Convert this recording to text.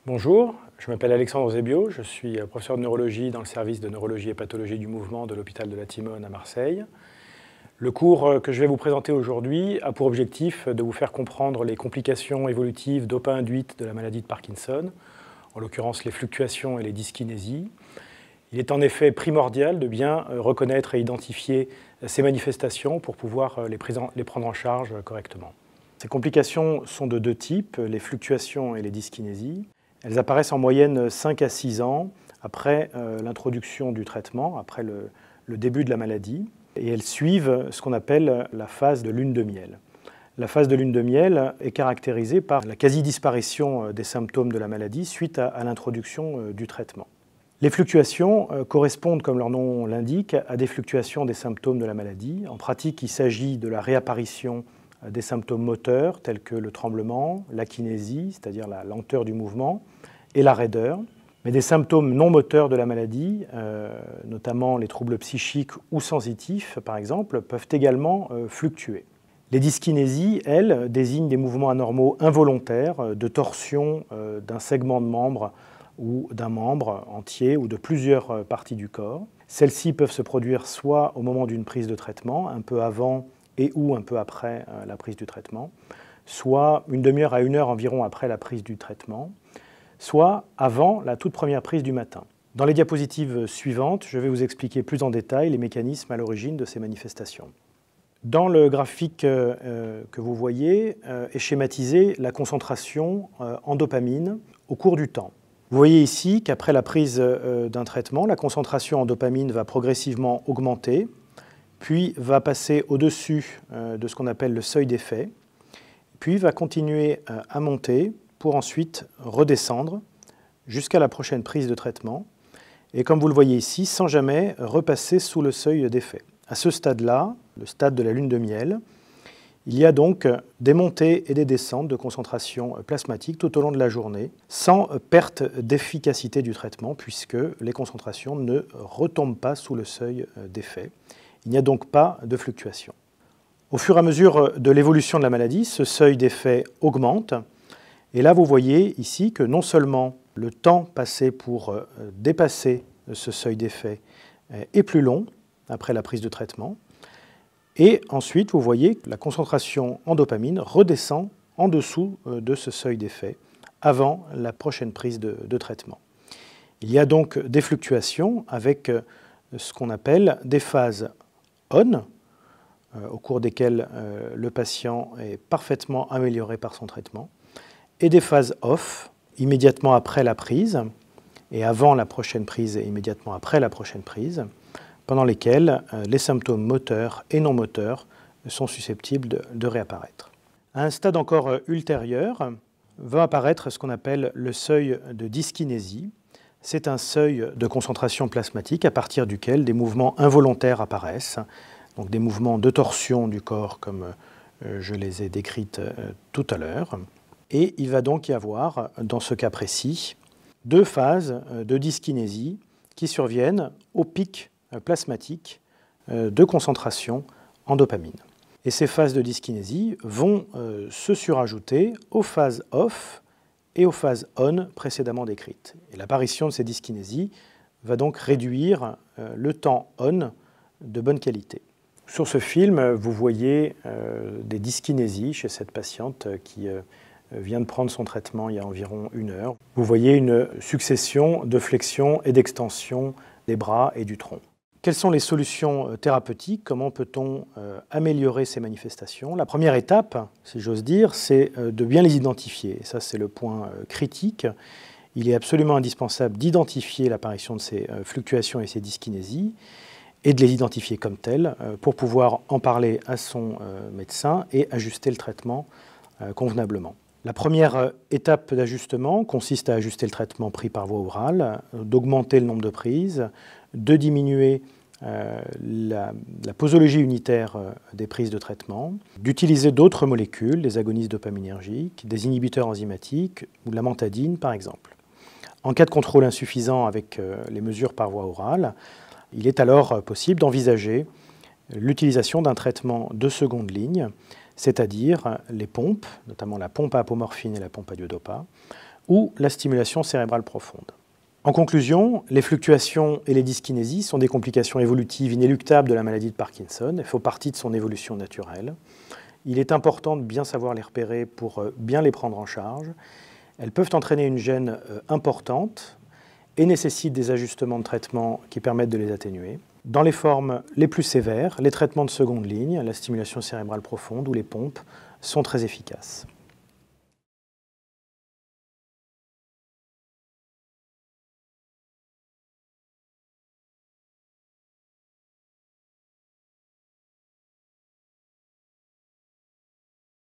Bonjour, je m'appelle Alexandre Zebio, je suis professeur de neurologie dans le service de neurologie et pathologie du mouvement de l'hôpital de la Timone à Marseille. Le cours que je vais vous présenter aujourd'hui a pour objectif de vous faire comprendre les complications évolutives dopin-induites de la maladie de Parkinson, en l'occurrence les fluctuations et les dyskinésies. Il est en effet primordial de bien reconnaître et identifier ces manifestations pour pouvoir les prendre en charge correctement. Ces complications sont de deux types, les fluctuations et les dyskinésies. Elles apparaissent en moyenne 5 à 6 ans après l'introduction du traitement, après le début de la maladie, et elles suivent ce qu'on appelle la phase de lune de miel. La phase de lune de miel est caractérisée par la quasi-disparition des symptômes de la maladie suite à l'introduction du traitement. Les fluctuations correspondent, comme leur nom l'indique, à des fluctuations des symptômes de la maladie. En pratique, il s'agit de la réapparition des symptômes moteurs tels que le tremblement, l'akinésie, c'est-à-dire la lenteur du mouvement, et la raideur. Mais des symptômes non moteurs de la maladie, notamment les troubles psychiques ou sensitifs par exemple, peuvent également fluctuer. Les dyskinésies, elles, désignent des mouvements anormaux involontaires de torsion d'un segment de membre ou d'un membre entier ou de plusieurs parties du corps. Celles-ci peuvent se produire soit au moment d'une prise de traitement, un peu avant et ou un peu après la prise du traitement, soit une demi-heure à 1 heure environ après la prise du traitement, soit avant la toute première prise du matin. Dans les diapositives suivantes, je vais vous expliquer plus en détail les mécanismes à l'origine de ces manifestations. Dans le graphique que vous voyez est schématisée la concentration en dopamine au cours du temps. Vous voyez ici qu'après la prise d'un traitement, la concentration en dopamine va progressivement augmenter, puis va passer au-dessus de ce qu'on appelle le seuil d'effet, puis va continuer à monter pour ensuite redescendre jusqu'à la prochaine prise de traitement, et comme vous le voyez ici, sans jamais repasser sous le seuil d'effet. À ce stade-là, le stade de la lune de miel, il y a donc des montées et des descentes de concentration plasmatique tout au long de la journée, sans perte d'efficacité du traitement, puisque les concentrations ne retombent pas sous le seuil d'effet. Il n'y a donc pas de fluctuation. Au fur et à mesure de l'évolution de la maladie, ce seuil d'effet augmente. Et là, vous voyez ici que non seulement le temps passé pour dépasser ce seuil d'effet est plus long après la prise de traitement, et ensuite, vous voyez que la concentration en dopamine redescend en dessous de ce seuil d'effet avant la prochaine prise de traitement. Il y a donc des fluctuations avec ce qu'on appelle des phases on, au cours desquelles le patient est parfaitement amélioré par son traitement, et des phases off, immédiatement après la prise, et avant la prochaine prise et immédiatement après la prochaine prise, pendant lesquelles les symptômes moteurs et non moteurs sont susceptibles de réapparaître. À un stade encore ultérieur, va apparaître ce qu'on appelle le seuil de dyskinésie. C'est un seuil de concentration plasmatique à partir duquel des mouvements involontaires apparaissent, donc des mouvements de torsion du corps comme je les ai décrites tout à l'heure. Et il va donc y avoir, dans ce cas précis, 2 phases de dyskinésie qui surviennent au pic plasmatique de concentration en dopamine. Et ces phases de dyskinésie vont se surajouter aux phases off et aux phases on précédemment décrites. Et l'apparition de ces dyskinésies va donc réduire le temps on de bonne qualité. Sur ce film, vous voyez des dyskinésies chez cette patiente qui vient de prendre son traitement il y a environ 1 heure. Vous voyez une succession de flexions et d'extensions des bras et du tronc. Quelles sont les solutions thérapeutiques? Comment peut-on améliorer ces manifestations? La première étape, si j'ose dire, c'est de bien les identifier. Et ça, c'est le point critique. Il est absolument indispensable d'identifier l'apparition de ces fluctuations et ces dyskinésies et de les identifier comme telles pour pouvoir en parler à son médecin et ajuster le traitement convenablement. La première étape d'ajustement consiste à ajuster le traitement pris par voie orale, d'augmenter le nombre de prises, de diminuer la posologie unitaire des prises de traitement, d'utiliser d'autres molécules, des agonistes dopaminergiques, des inhibiteurs enzymatiques ou de la mentadine par exemple. En cas de contrôle insuffisant avec les mesures par voie orale, il est alors possible d'envisager l'utilisation d'un traitement de seconde ligne, c'est-à-dire les pompes, notamment la pompe à apomorphine et la pompe à diodopa, ou la stimulation cérébrale profonde. En conclusion, les fluctuations et les dyskinésies sont des complications évolutives inéluctables de la maladie de Parkinson et font partie de son évolution naturelle. Il est important de bien savoir les repérer pour bien les prendre en charge. Elles peuvent entraîner une gêne importante et nécessitent des ajustements de traitement qui permettent de les atténuer. Dans les formes les plus sévères, les traitements de seconde ligne, la stimulation cérébrale profonde ou les pompes, sont très efficaces.